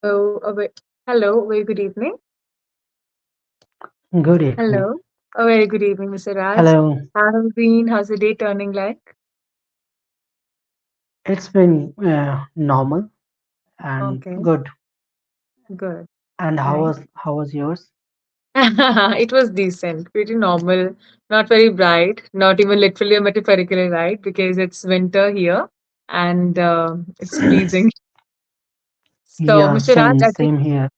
Hello, hello, very good evening. Good evening. Hello, a very good evening, Mr. Raj. Hello. How have you been? How's the day turning like? It's been normal and Okay, good. good, And nice. how was yours? It was decent, pretty normal, not very bright, not even literally or metaphorically right, because it's winter here and it's freezing. So, Yeah, Mr. Raj, same here.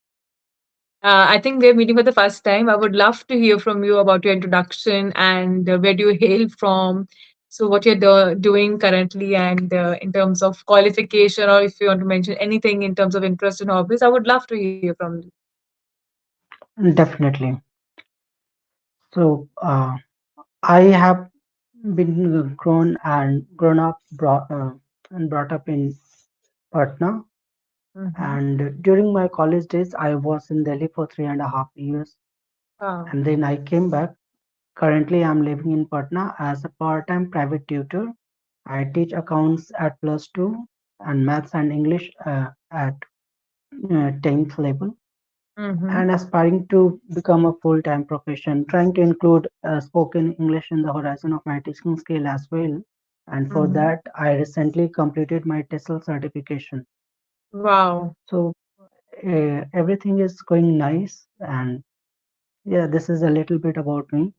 I think we're meeting for the first time. I would love to hear from you about your introduction and where do you hail from. So, what you're doing currently, and in terms of qualification, or if you want to mention anything in terms of interest and hobbies, I would love to hear from you. Definitely. So I have been grown up and brought up in Patna. Mm-hmm. And during my college days, I was in Delhi for 3.5 years, Wow. and then I came back. Currently, I'm living in Patna as a part-time private tutor. I teach accounts at plus two and maths and English at 10th level, Mm-hmm. and aspiring to become a full-time profession, trying to include spoken English in the horizon of my teaching skill as well. And for Mm-hmm. that, I recently completed my TESOL certification. Wow. So everything is going nice, and yeah, this is a little bit about me.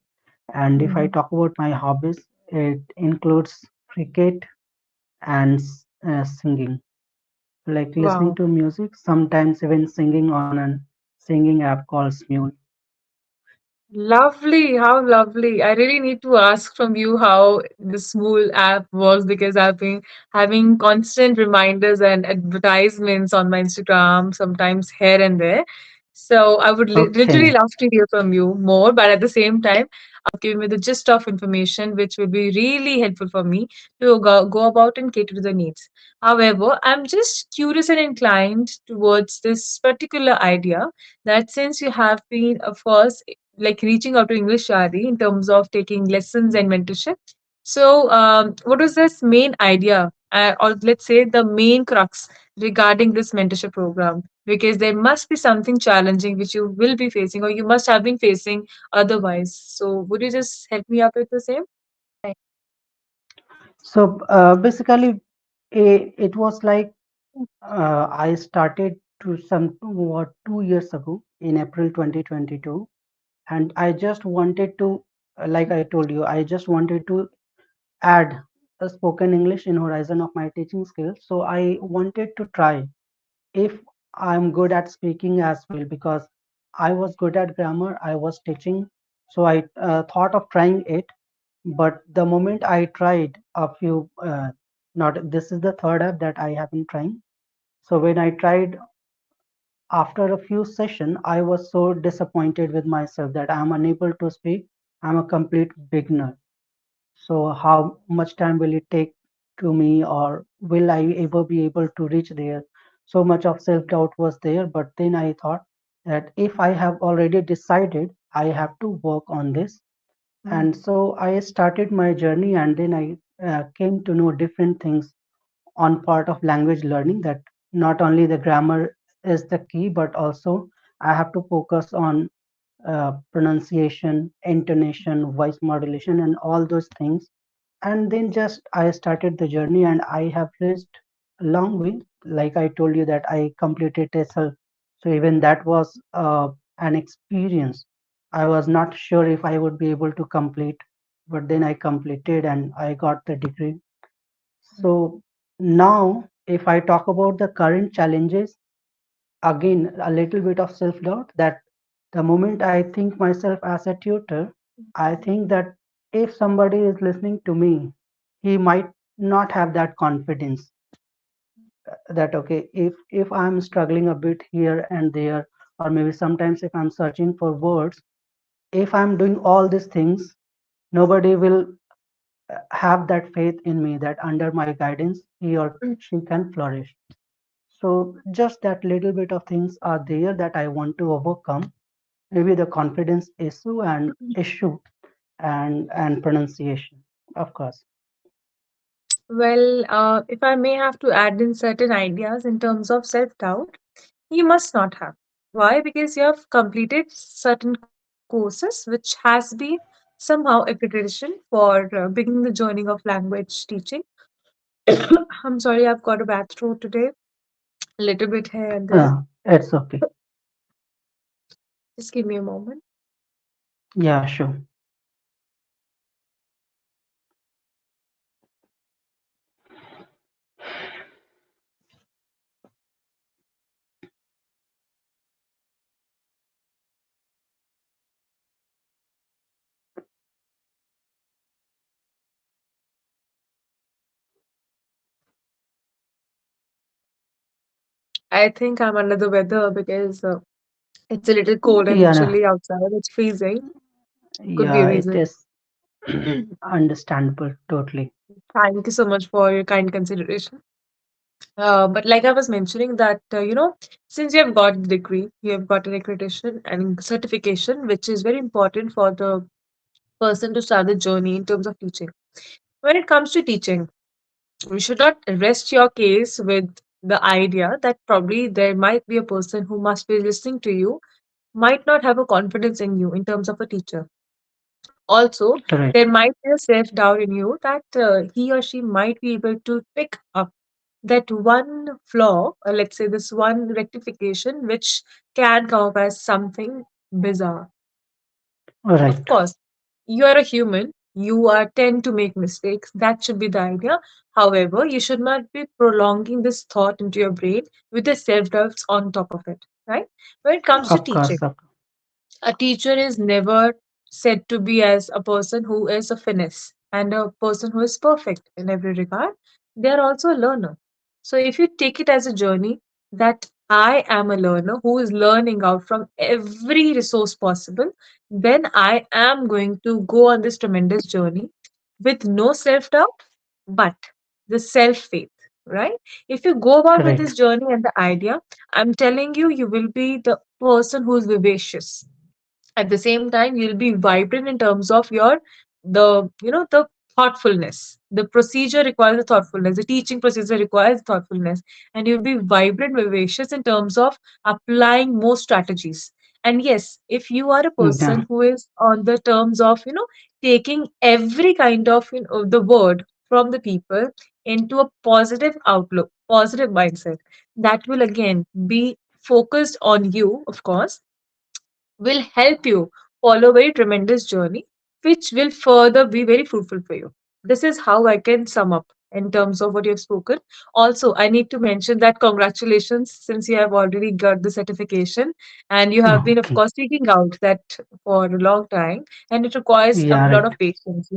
And if I Mm-hmm. talk about my hobbies, it includes cricket and singing, like listening Wow. to music, sometimes even singing on a singing app called Smule. Lovely, how lovely. I really need to ask from you how the Smule app works because I've been having constant reminders and advertisements on my Instagram, sometimes here and there. So I would literally Okay. love to hear from you more, but at the same time, give me the gist of information, which will be really helpful for me to go about and cater to the needs. However, I'm just curious and inclined towards this particular idea that since you have been a first like reaching out to English Shari in terms of taking lessons and mentorship. So, what was this main idea, or let's say the main crux regarding this mentorship program? Because there must be something challenging which you will be facing, or you must have been facing otherwise. So, would you just help me up with the same? Thank So basically, it was like I started to some what 2 years ago in April 2022, and I just wanted to, like I told you, I just wanted to add a spoken English in horizon of my teaching skills. So I wanted to try if I'm good at speaking as well, because I was good at grammar, I was teaching, so I thought of trying it. But the moment I tried a few, not this is the third app that I have been trying. So when I tried after a few sessions, I was so disappointed with myself that I'm unable to speak. I'm a complete beginner. So how much time will it take to me, or will I ever be able to reach there? So much of self-doubt was there, but then I thought that if I have already decided, I have to work on this. you. And so I started my journey, and then I came to know different things on part of language learning, that not only the grammar is the key, but also I have to focus on pronunciation, intonation, voice modulation, and all those things. And then just I started the journey, and I have reached a long way. Like I told you that I completed TESOL, so even that was an experience. I was not sure if I would be able to complete, but then I completed and I got the degree. So now, if I talk about the current challenges, again, a little bit of self doubt, that the moment I think myself as a tutor, I think that if somebody is listening to me, he might not have that confidence that, okay, if I'm struggling a bit here and there, or maybe sometimes if I'm searching for words, if I'm doing all these things, nobody will have that faith in me that under my guidance, he or she can flourish. So just that little bit of things are there that I want to overcome. Maybe the confidence issue and pronunciation, of course. Well, if I may have to add in certain ideas in terms of self doubt. You must not have. Why? Because you have completed certain courses which has been somehow accreditation for beginning the journey of language teaching. I'm sorry, I've got a bad throat today, a little bit here and there. It's okay. Just give me a moment. Yeah, sure. I think I'm under the weather because it's a little cold and Yeah, no, chilly outside. It's freezing. Could be a yeah, it reason. is understandable totally. Thank you so much for your kind consideration. But like I was mentioning that, since you have got the degree, you have got an accreditation and certification, which is very important for the person to start the journey in terms of teaching. When it comes to teaching, we should not rest your case with the idea that probably there might be a person who must be listening to you, might not have a confidence in you in terms of a teacher. Also, Right, there might be a self doubt in you that he or she might be able to pick up that one flaw, or let's say this one rectification, which can come up as something bizarre. Of right, course, you are a human. You are tend to make mistakes. That should be the idea. However, you should not be prolonging this thought into your brain with the self doubts on top of it. Right? When it comes to of teaching, course, of a teacher is never said to be as a person who is a finesse and a person who is perfect in every regard. They are also a learner. So if you take it as a journey that I am a learner who is learning out from every resource possible, then I am going to go on this tremendous journey with no self doubt, but the self faith, right? If you go about with right, this journey and the idea, I'm telling you, you will be the person who is vivacious. At the same time, you'll be vibrant in terms of your the thoughtfulness. The procedure requires a thoughtfulness, the teaching procedure requires thoughtfulness, and you'll be vibrant, vivacious in terms of applying more strategies. And yes, if you are a yeah, person who is on the terms of taking every kind of the word from the people into a positive outlook, positive mindset, that will again be focused on you, of course, will help you follow a very tremendous journey, which will further be very fruitful for you. This is how I can sum up in terms of what you have spoken. Also, I need to mention that congratulations, since you have already got the certification and you have been, of okay, course, seeking out that for a long time, and it requires a yeah, lot of right, patience.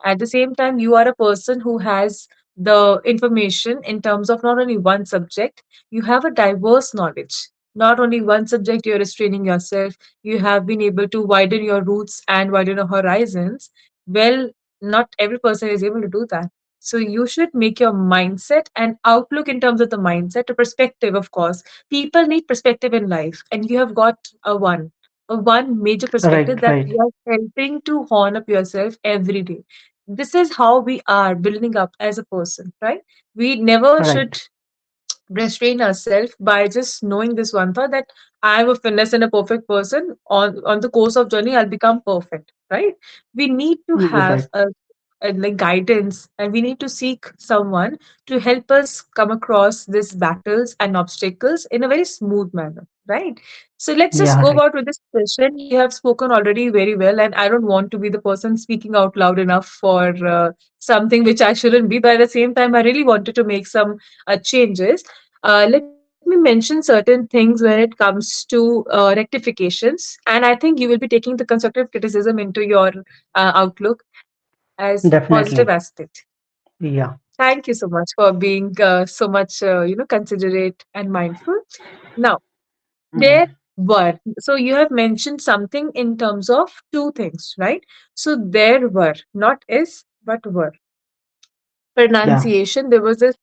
At the same time, you are a person who has the information in terms of not only one subject, you have a diverse knowledge. Not only one subject, you're restraining yourself, you have been able to widen your roots and widen your horizons. Well, not every person is able to do that. So you should make your mindset and outlook in terms of the mindset, a perspective, of course. People need perspective in life, and you have got a one major perspective right, that right, you are helping to hone up yourself every day. This is how we are building up as a person, right? We never right, should restrain ourselves by just knowing this one thought that I'm a finesse and a perfect person. On the course of journey, I'll become perfect, right? We need to have right, a like guidance, and we need to seek someone to help us come across these battles and obstacles in a very smooth manner, right? So let's just yeah, go right, about with this session. You have spoken already very well, and I don't want to be the person speaking out loud enough for something which I shouldn't be, but at the same time I really wanted to make some changes. Let me mention certain things when it comes to rectifications, and I think you will be taking the constructive criticism into your outlook as positive definitely, aspect. yeah, Thank you so much for being so much considerate and mindful. Now, there mm, were, so you have mentioned something in terms of two things, right? So there were, not is, but were. yeah, Pronunciation, there was this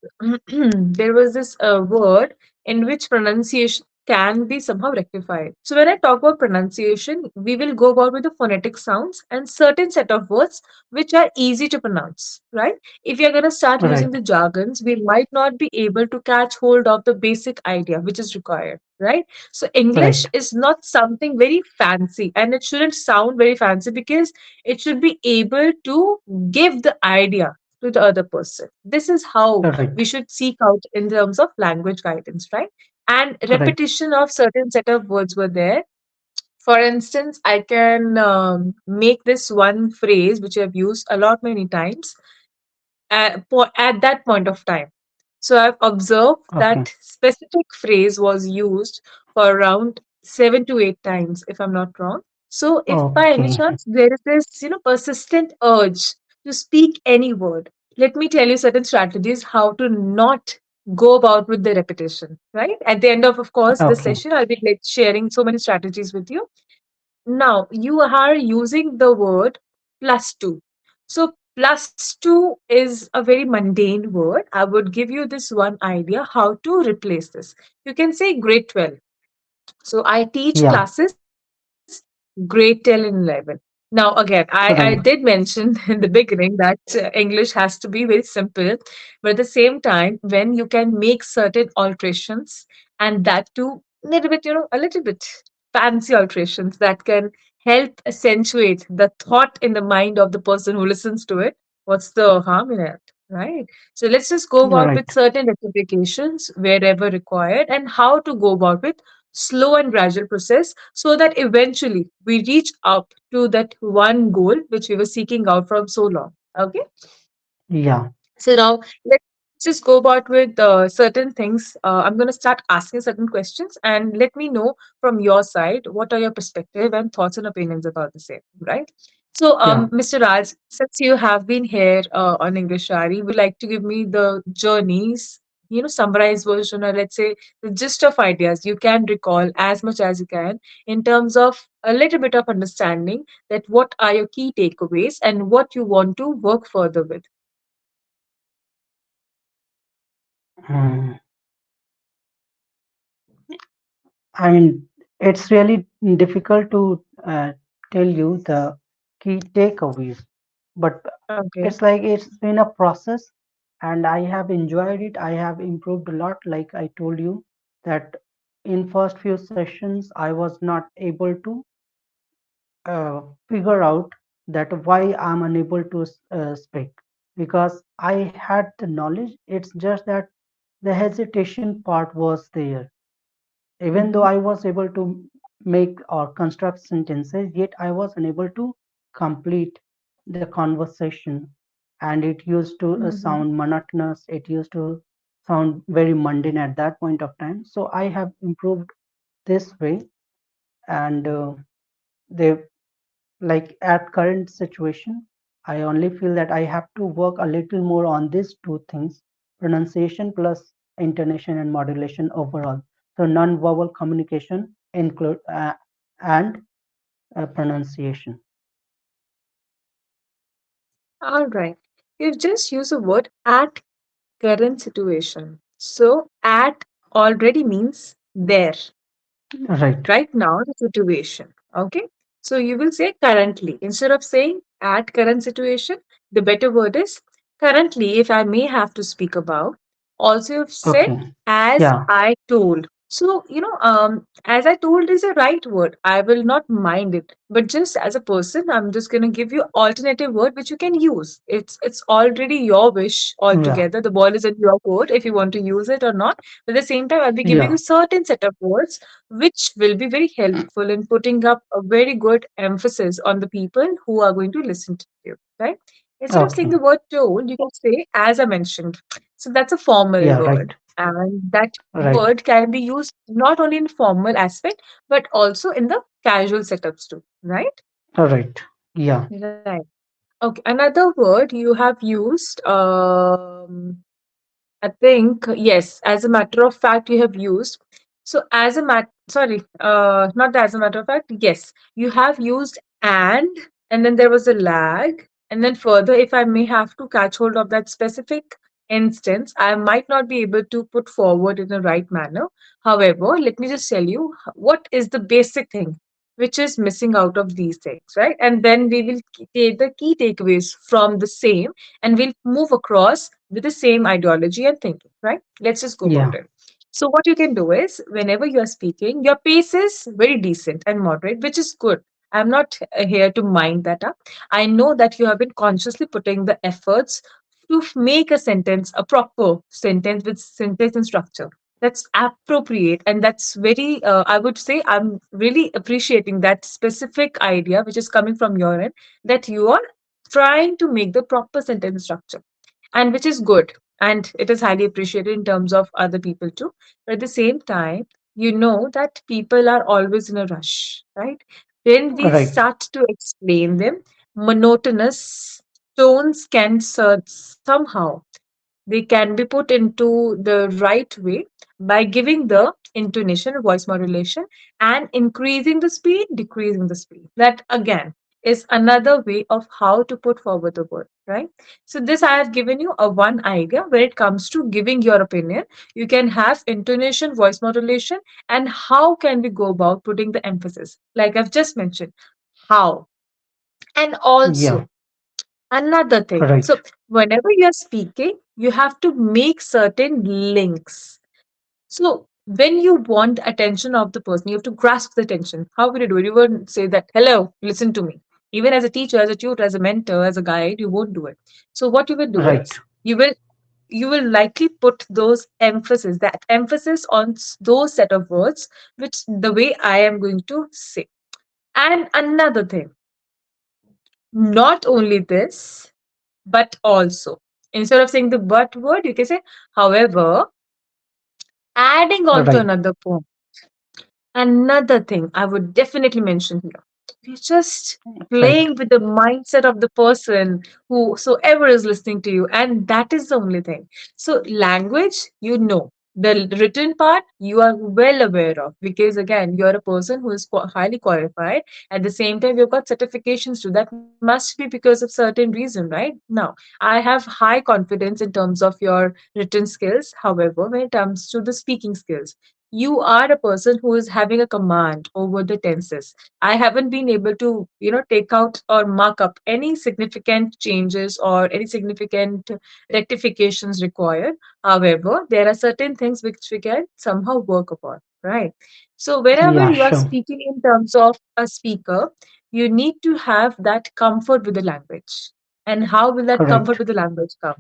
there was this word in which pronunciation can be somehow rectified. So when I talk about pronunciation, we will go about with the phonetic sounds and certain set of words which are easy to pronounce, right? If you're going to start using Right. the jargons, we might not be able to catch hold of the basic idea which is required, right? So English Right. is not something very fancy, and it shouldn't sound very fancy because it should be able to give the idea to the other person. This is how Right. we should seek out in terms of language guidance, right? And Right. repetition of certain set of words were there. For instance, I can make this one phrase which I've used a lot many times at that point of time. So I've observed Okay. that specific phrase was used for around 7 to 8 times, if I'm not wrong. So if by any Okay. chance there is this, persistent urge to speak any word, let me tell you certain strategies how to not go about with the repetition. Right at the end of course, this Okay. session, I'll be like sharing so many strategies with you. Now, you are using the word plus two. So, plus two is a very mundane word. I would give you this one idea how to replace this. You can say grade 12. So, I teach Yeah. classes grade 10 and 11. Now, again, I did Right. mention in the beginning that English has to be very simple, but at the same time, when you can make certain alterations and that too, little bit, a little bit fancy alterations that can help accentuate the thought in the mind of the person who listens to it, what's the harm in it? Right. So let's just go about Right. with certain rectifications wherever required and how to go about with slow and gradual process so that eventually we reach up to that one goal which we were seeking out from so long. Okay. Yeah. So now let's just go about with certain things. I'm going to start asking certain questions and let me know from your side what are your perspective and thoughts and opinions about the same, right? So, Yeah. Mr. Raj, since you have been here on English Shari, would you like to give me the journeys, summarized version, or let's say the gist of ideas you can recall as much as you can in terms of a little bit of understanding that what are your key takeaways and what you want to work further with. Hmm. I mean, it's really difficult to tell you the key takeaways, but Okay. it's like it's been a process and I have enjoyed it. I have improved a lot. Like I told you that in first few sessions, I was not able to uh, figure out that why I'm unable to speak because I had the knowledge. It's just that the hesitation part was there. Even though Mhm. I was able to make or construct sentences, yet I was unable to complete the conversation. And it used to Mhm. sound monotonous, it used to sound very mundane at that point of time. So I have improved this way, and they like at current situation, I only feel that I have to work a little more on these two things: pronunciation plus intonation and modulation overall. So non-verbal communication include and pronunciation. All right. You've just used the word at current situation. So, at already means there, Right. right now, the situation. Okay. So, you will say currently. Instead of saying at current situation, the better word is currently, if I may have to speak about. Also, you've said Okay. as Yeah. I told. So, as I told is a right word. I will not mind it. But just as a person, I'm just gonna give you alternative word which you can use. It's already your wish Yeah. altogether. The ball is in your court if you want to use it or not. But at the same time, I'll be giving Yeah. you certain set of words which will be very helpful in putting up a very good emphasis on the people who are going to listen to you. Right? Instead of saying Okay. the word told, you can say as I mentioned. So that's a formal Yeah. Right. word. And that Right. word can be used not only in formal aspect, but also in the casual setups too. Right? Right. Yeah. Right. Okay. Another word you have used, I think, yes, as a matter of fact, you have used. So, sorry, not as a matter of fact, yes, you have used and then there was a lag. And then further, if I may have to catch hold of that specific instance, I might not be able to put forward in the right manner. However, let me just tell you what is the basic thing which is missing out of these things, right? And then we will take the key takeaways from the same and we'll move across with the same ideology and thinking, right? Let's just go about Yeah, it. So, what you can do is whenever you are speaking, your pace is very decent and moderate, which is good. I'm not here to mind that up. I know that you have been consciously putting the efforts to make a sentence a proper sentence with sentence and structure that's appropriate, and that's very I would say I'm really appreciating that specific idea which is coming from your end, that you are trying to make the proper sentence structure, and which is good, and it is highly appreciated in terms of other people too. But at the same time, you know that people are always in a rush, right? When we right. start to explain them, monotonous tones can somehow they can be put into the right way by giving the intonation, voice modulation, and increasing the speed, decreasing the speed. That again is another way of how to put forward the word, right? So, this I have given you a one idea when it comes to giving your opinion. You can have intonation, voice modulation, and how can we go about putting the emphasis, like I've just mentioned. How? And Yeah, also, another thing. right. So, whenever you're speaking, you have to make certain links. So, when you want attention of the person, you have to grasp the attention. How will you do it? You won't say that, hello, listen to me. Even as a teacher, as a tutor, as a mentor, as a guide, you won't do it. So, what you will do Right. is you will likely put those emphasis, that emphasis on those set of words, which the way I am going to say. And another thing, not only this, but also. Instead of saying the but word, you can say, however, adding on to Right. another point. Another thing I would definitely mention here. You're just Right. playing with the mindset of the person whosoever is listening to you, and that is the only thing. So, language, you know. The written part, you are well aware of, because again, you're a person who is highly qualified. At the same time, you've got certifications too. That must be because of certain reason, right? Now, I have high confidence in terms of your written skills. However, when it comes to the speaking skills, you are a person who is having a command over the tenses. I haven't been able to, take out or mark up any significant changes or any significant rectifications required. However, there are certain things which we can somehow work upon, right? So, whenever Yeah, you are sure. speaking in terms of a speaker, you need to have that comfort with the language. And how will that comfort Correct. with the language come?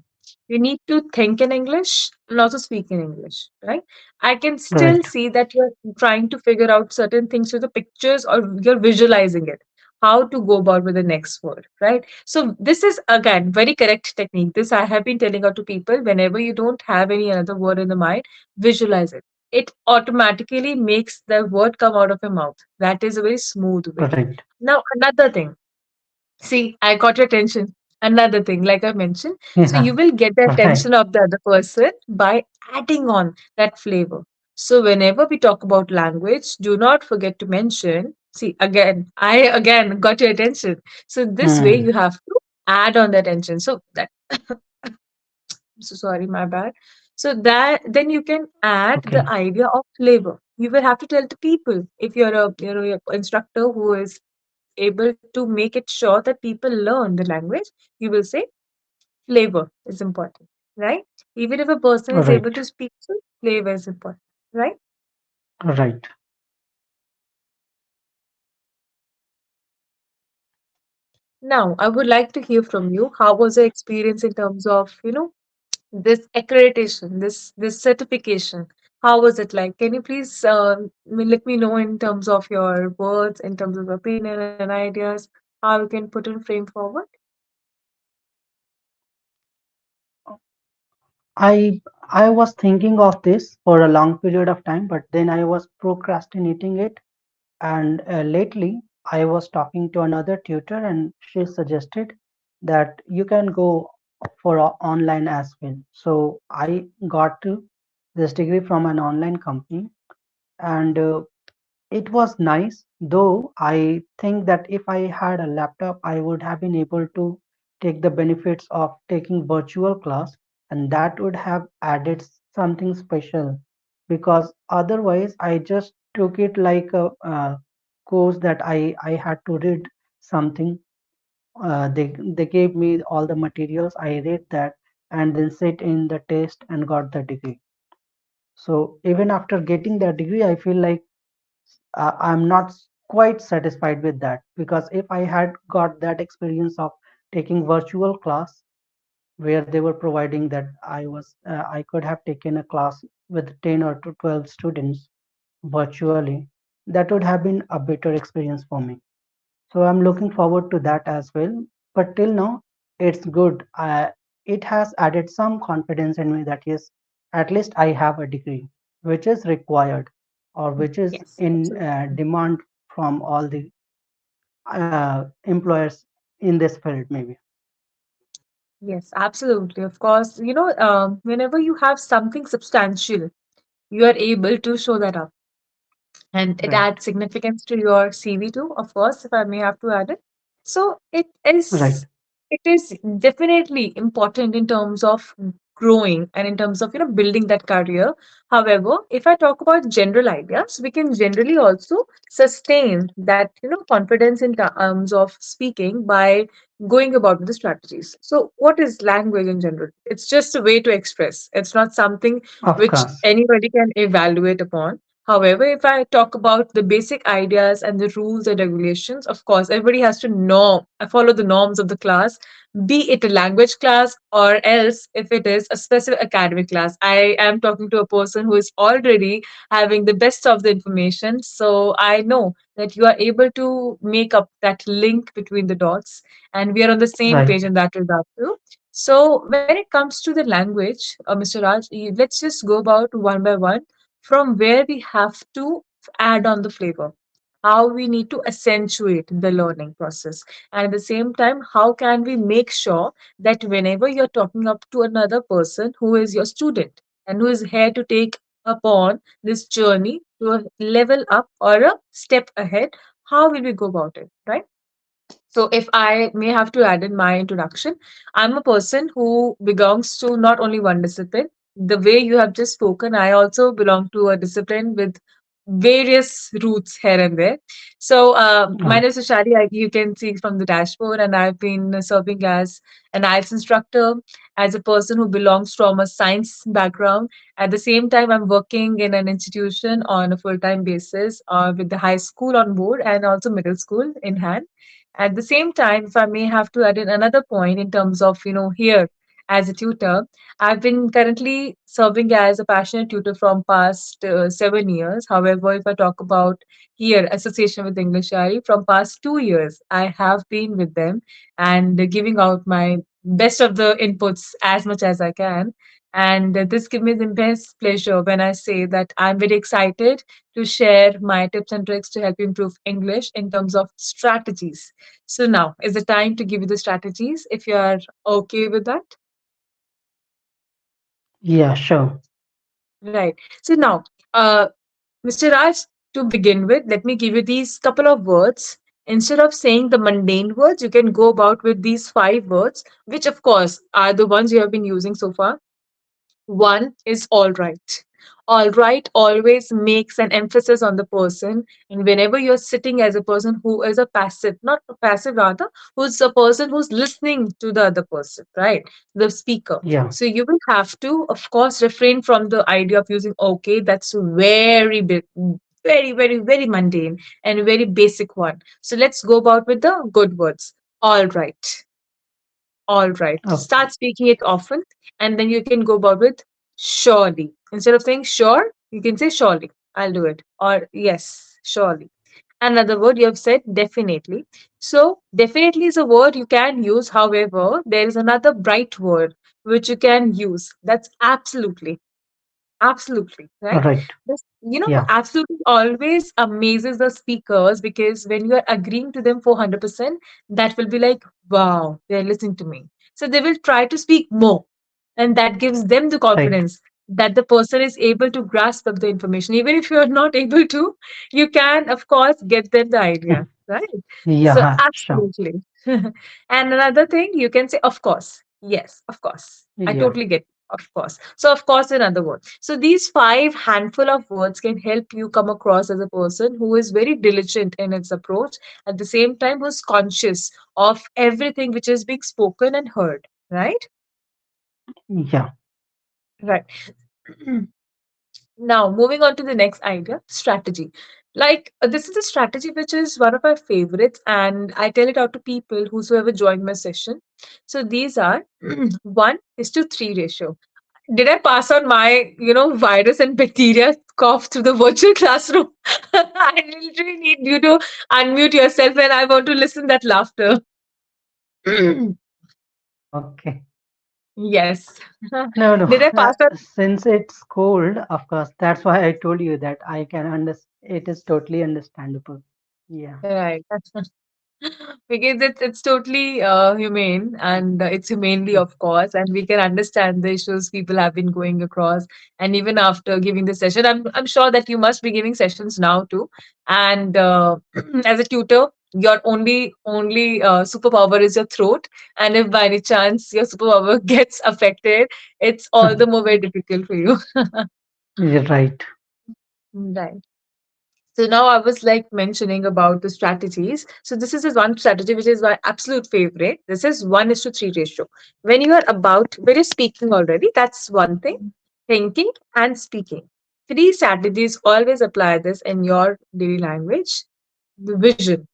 You need to think in English and also speak in English, right? I can still Right. see that you're trying to figure out certain things with the pictures or you're visualizing it. How to go about with the next word, right? So this is again very correct technique. This I have been telling out to people whenever you don't have any other word in the mind, visualize it. It automatically makes the word come out of your mouth. That is a very smooth way. Right. Now another thing. See, I got your attention. Another thing, like I mentioned, so Yeah. you will get the Right. attention of the other person by adding on that flavor. So, whenever we talk about language, do not forget to mention. See, again, I again got your attention. So, this way Hmm. you have to add on that attention. So, that, so sorry, my bad. So, that then you can add Okay. the idea of flavor. You will have to tell the people if you're a your instructor who is able to make it sure that people learn the language, you will say flavor is important, right? Even if a person is able Right. to speak, so flavor is important, right? Right. Now, I would like to hear from you. How was your experience in terms of, this accreditation, this certification? How was it like? Can you please let me know in terms of your words, in terms of opinion and ideas, how you can put in frame forward? I was thinking of this for a long period of time, but then I was procrastinating it. And lately, I was talking to another tutor, and she suggested that you can go for online as well. So I got this degree from an online company, and it was nice. Though I think that if I had a laptop, I would have been able to take the benefits of taking virtual class. and that would have added something special, because otherwise I just took it like a course that I had to read something. They gave me all the materials, I read that, and then sit in the test and got the degree. So even after getting that degree, I feel like I'm not quite satisfied with that, because if I had got that experience of taking virtual class where they were providing that I could have taken a class with 10 or to 12 students virtually, that would have been a better experience for me. So I'm looking forward to that as well. But till now, it's good. It has added some confidence in me that yes, at least I have a degree, which is required or which is Yes, in absolutely. demand from all the employers in this field, maybe. Yes, absolutely. Of course, whenever you have something substantial, you are able to show that up. And it Right, adds significance to your CV too, of course, if I may have to add it. So right, it is definitely important in terms of growing and in terms of building that career. However, if I talk about general ideas, we can generally also sustain that confidence in terms of speaking by going about with the strategies. So what is language in general? It's just a way to express. It's not something of which course, anybody can evaluate upon. However, if I talk about the basic ideas and the rules and regulations, of course, everybody has to follow the norms of the class, be it a language class or else if it is a specific academic class. I am talking to a person who is already having the best of the information. So I know that you are able to make up that link between the dots, and we are on the same right. page in that regard too. So when it comes to the language, Mr. Raj, let's just go about one by one from where we have to add on the flavor, how we need to accentuate the learning process, and at the same time how can we make sure that whenever you're talking up to another person who is your student and who is here to take upon this journey to a level up or a step ahead, how will we go about it, right? So, if I may have to add in my introduction, I'm a person who belongs to not only one discipline. The way you have just spoken, I also belong to a discipline with various roots here and there. So, my name is Vaishali. You can see from the dashboard, and I've been serving as an IELTS instructor, as a person who belongs from a science background. At the same time, I'm working in an institution on a full time basis with the high school on board and also middle school in hand. At the same time, if I may have to add in another point in terms of, here as a tutor, I've been currently serving as a passionate tutor from past 7 years. However, if I talk about here, Association with English I from past 2 years, I have been with them and giving out my best of the inputs as much as I can. And this gives me the immense pleasure when I say that I'm very excited to share my tips and tricks to help you improve English in terms of strategies. So now is the time to give you the strategies if you are okay with that. Yeah, sure. Right. So now, Mr. Raj, to begin with, let me give you these couple of words. Instead of saying the mundane words, you can go about with these 5 words, which of course are the ones you have been using so far. One is all right. All right always makes an emphasis on the person. And whenever you're sitting as a person who is a passive, not a passive rather, who's a person who's listening to the other person, right? The speaker. Yeah, So you will have to, of course, refrain from the idea of using okay. That's very big, very, very, very mundane and very basic one. So let's go about with the good words. All right. All right. okay, Start speaking it often, and then you can go about with surely. Instead of saying sure, you can say surely. I'll do it. Or yes, surely. Another word you have said definitely. So, definitely is a word you can use. However, there is another bright word which you can use. That's absolutely. Absolutely, all right? right. This, Yeah, absolutely always amazes the speakers because when you are agreeing to them for 100%, that will be like, wow, they're listening to me. So they will try to speak more. And that gives them the right. confidence that the person is able to grasp up the information. Even if you're not able to, you can, of course, get them the idea, right? So, Yeah, sure. absolutely. And another thing, you can say, of course. Yes, of course. I Yeah, totally get. Of course. So, of course, in other words. So, these five handful of words can help you come across as a person who is very diligent in its approach, at the same time, who's conscious of everything which is being spoken and heard. Right? Yeah, Right. Now, moving on to the next idea, strategy. Like, this is a strategy which is one of my favorites, and I tell it out to people whosoever join my session. So, these are 1:3 ratio. Did I pass on my, virus and bacteria cough through the virtual classroom? I literally need you to unmute yourself and I want to listen that laughter. okay. Yes. No, no. Did I pass on? Since it's cold, of course, that's why I told you that I can understand. It is totally understandable. Yeah, Right. Because it's totally humane, and it's humanely, yeah, of course, and we can understand the issues people have been going across. And even after giving the session, I'm sure that you must be giving sessions now too. And as a tutor, your only superpower is your throat, and if by any chance your superpower gets affected, it's all the more very difficult for you. you're right. Right. So now I was like mentioning about the strategies. So this is one strategy which is my absolute favorite. This is 1:3 ratio. When you're speaking already, that's one thing. Thinking and speaking. Three strategies always apply this in your daily language. The vision,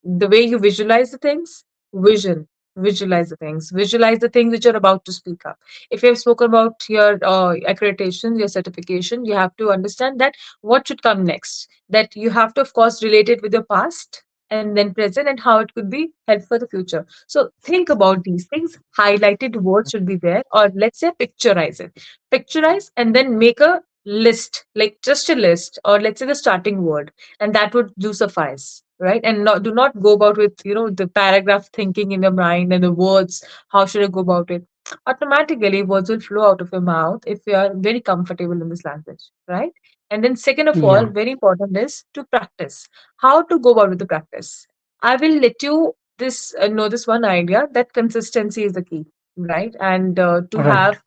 the way you visualize the things, vision, visualize the things which you're about to speak up. If you have spoken about your accreditation, your certification, you have to understand that what should come next, that you have to of course relate it with your past and then present and how it could be helpful for the future. So think about these things. Highlighted words should be there, or let's say picturize it. Picturize and then make a list, like just a list, or let's say the starting word, and that would do suffice, right? And do not go about with the paragraph thinking in your mind and the words, how should I go about it. Automatically words will flow out of your mouth if you are very comfortable in this language, right? And then second of all, Yeah, very important is to practice. How to go about with the practice? I will let you know this one idea, that consistency is the key, right? And to right, have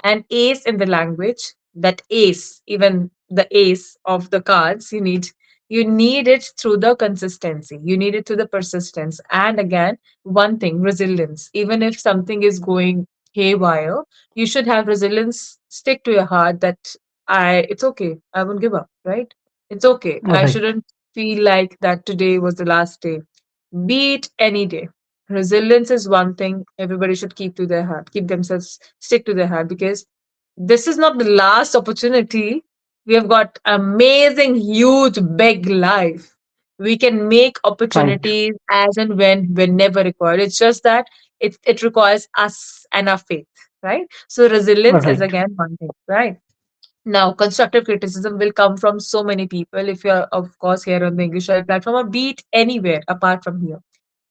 an ace in the language, that ace, even the ace of the cards, you need it through the consistency, you need it through the persistence, and again, one thing, resilience. Even if something is going haywire, you should have resilience. Stick to your heart that it's okay, I won't give up, right? It's okay, I right. shouldn't feel like that today was the last day. Be it any day. Resilience is one thing everybody should keep to their heart, keep themselves, stick to their heart, because this is not the last opportunity. We have got amazing, huge, big life. We can make Right, opportunities as and whenever required. It's just that it requires us and our faith, right? So resilience is right. again one thing, right? Now, constructive criticism will come from so many people. If you're, of course, here on the English Live platform, or be it anywhere apart from here.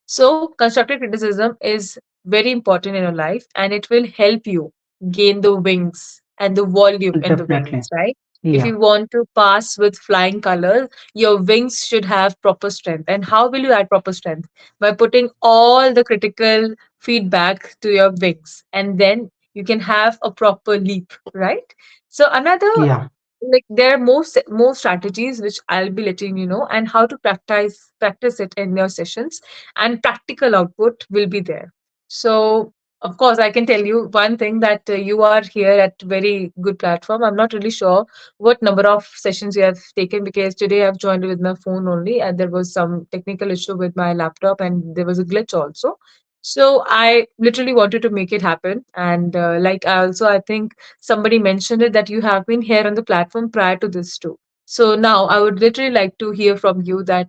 So, constructive criticism is very important in your life, and it will help you gain the wings and the volume in the Definitely. wings, right? If Yeah, you want to pass with flying colors, your wings should have proper strength. And how will you add proper strength? By putting all the critical feedback to your wings, and then you can have a proper leap, right? So, another, yeah. like, there are more strategies which I'll be letting you know, and how to practice it in your sessions, and practical output will be there. So of course I can tell you one thing, that you are here at very good platform. I'm not really sure what number of sessions you have taken, because today I've joined with my phone only, and there was some technical issue with my laptop, and there was a glitch also. So I literally wanted to make it happen, and like I think somebody mentioned it, that you have been here on the platform prior to this too. So now I would literally like to hear from you that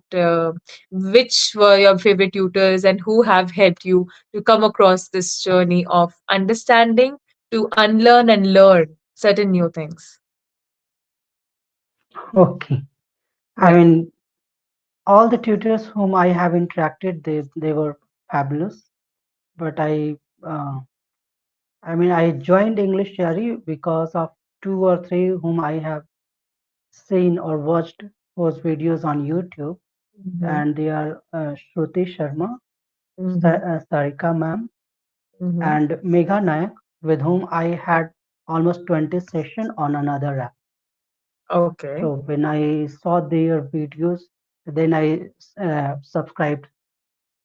which were your favorite tutors and who have helped you to come across this journey of understanding, to unlearn and learn certain new things. Okay. I Right. mean, all the tutors whom I have interacted, they were fabulous. But I joined English Cherry because of two or three whom I have seen or watched those videos on YouTube, Mm-hmm. and they are Shruti Sharma, Mm-hmm. Sarika ma'am, Mm-hmm. and Megha Nayak. with whom I had almost 20 session on another app. Okay. So when I saw their videos, then I subscribed,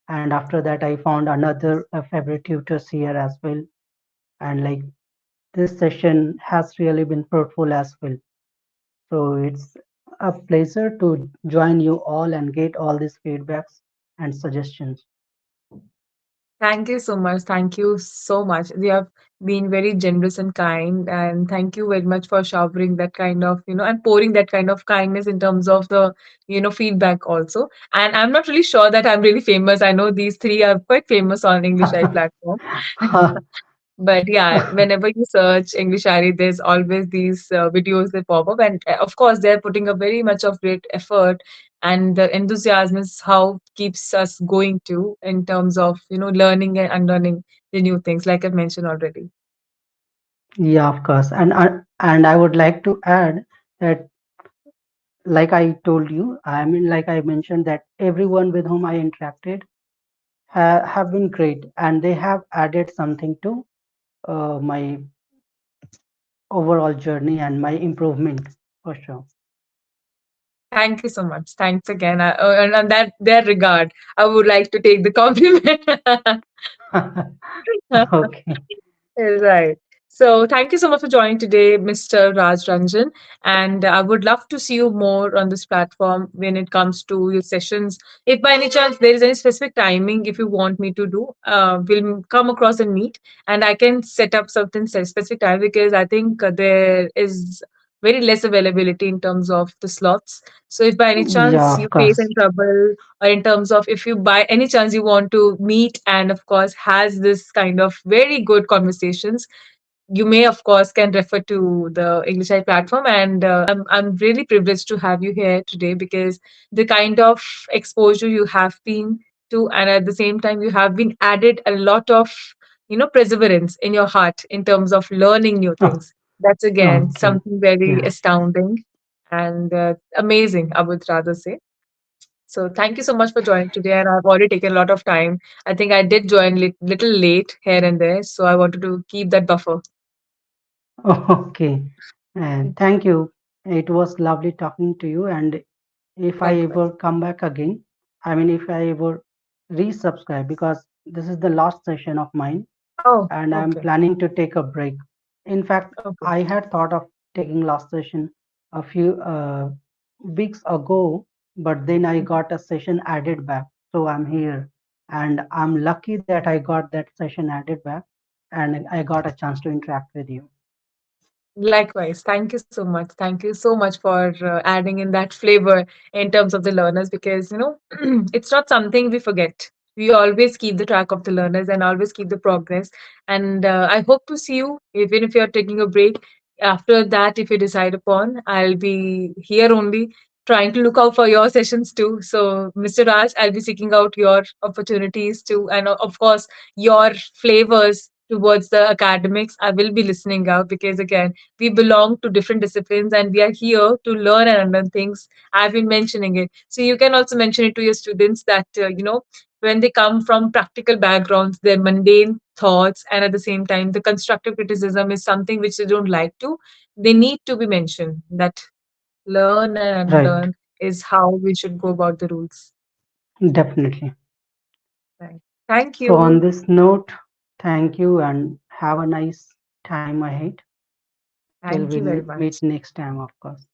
and after that I found another favorite tutors here as well. And like this session has really been fruitful as well. So it's a pleasure to join you all and get all these feedbacks and suggestions. Thank you so much. Thank you so much. You have been very generous and kind, and thank you very much for showering that kind of, and pouring that kind of kindness in terms of the, feedback also. And I'm not really sure that I'm really famous. I know these three are quite famous on English Eye platform. But yeah, whenever you search English Ari, there's always these videos that pop up, and of course, they're putting a very much of great effort, and the enthusiasm is how keeps us going too in terms of learning and unlearning the new things, like I've mentioned already. Yeah, of course. And I would like to add that, like I told you, I mean, like I mentioned, that everyone with whom I interacted have been great, and they have added something to my overall journey and my improvement for sure. Thank you so much. Thanks again. And on that regard, I would like to take the compliment. Okay. Right. So thank you so much for joining today, Mr. Raj Ranjan. And I would love to see you more on this platform when it comes to your sessions. If by any chance there is any specific timing, if you want me to do, we'll come across and meet, and I can set up something specific time because I think there is very less availability in terms of the slots. So if by any Yeah, chance of you face course. any trouble, or in terms of if you by any chance you want to meet and of course has this kind of very good conversations, you may of course can refer to the English Eye platform. And I'm really privileged to have you here today because the kind of exposure you have been to, and at the same time you have been added a lot of perseverance in your heart in terms of learning new Oh, things. That's again okay. something very Yeah. astounding and amazing, I would rather say. So thank you so much for joining today. And I've already taken a lot of time. I think I did join little late here and there. So I wanted to keep that buffer. Okay. And thank you. It was lovely talking to you. And if I Likewise. ever come back again, I mean, if I ever resubscribe, because this is the last session of mine, Oh, and I'm okay. planning to take a break. In fact, Okay. I had thought of taking last session a few weeks ago, but then I Mhm. got a session added back. So I'm here, and I'm lucky that I got that session added back, and I got a chance to interact with you. Likewise. Thank you so much. Thank you so much for adding in that flavor in terms of the learners because, it's not something we forget. We always keep the track of the learners and always keep the progress. And I hope to see you, even if you're taking a break. After that, if you decide upon, I'll be here only trying to look out for your sessions too. So, Mr. Raj, I'll be seeking out your opportunities too. And of course, your flavors towards the academics. I will be listening out because, again, we belong to different disciplines and we are here to learn and learn things. I've been mentioning it. So you can also mention it to your students that, when they come from practical backgrounds, their mundane thoughts, and at the same time, the constructive criticism is something which they don't like to, they need to be mentioned that learn and unlearn Right, is how we should go about the rules. definitely. Right. Thank So, on you. this note, thank you and have a nice time ahead till Thank we you very meet much. next time, of course.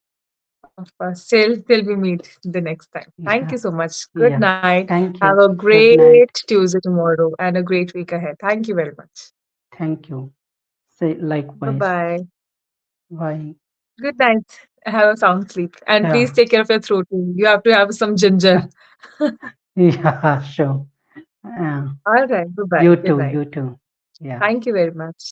Of course, till we meet the next time. Thank Yeah, you so much. Good yeah. night. Thank Have you. a Good great night. Tuesday tomorrow and a great week ahead. Thank you very much. Thank you. Say Bye likewise. bye. Bye. Good night. Have a sound sleep. And Yeah. please take care of your throat too. You have to have some ginger. Yeah, sure. Uh, All right. Bye bye. you Good too. night. You too. Yeah. Thank you very much.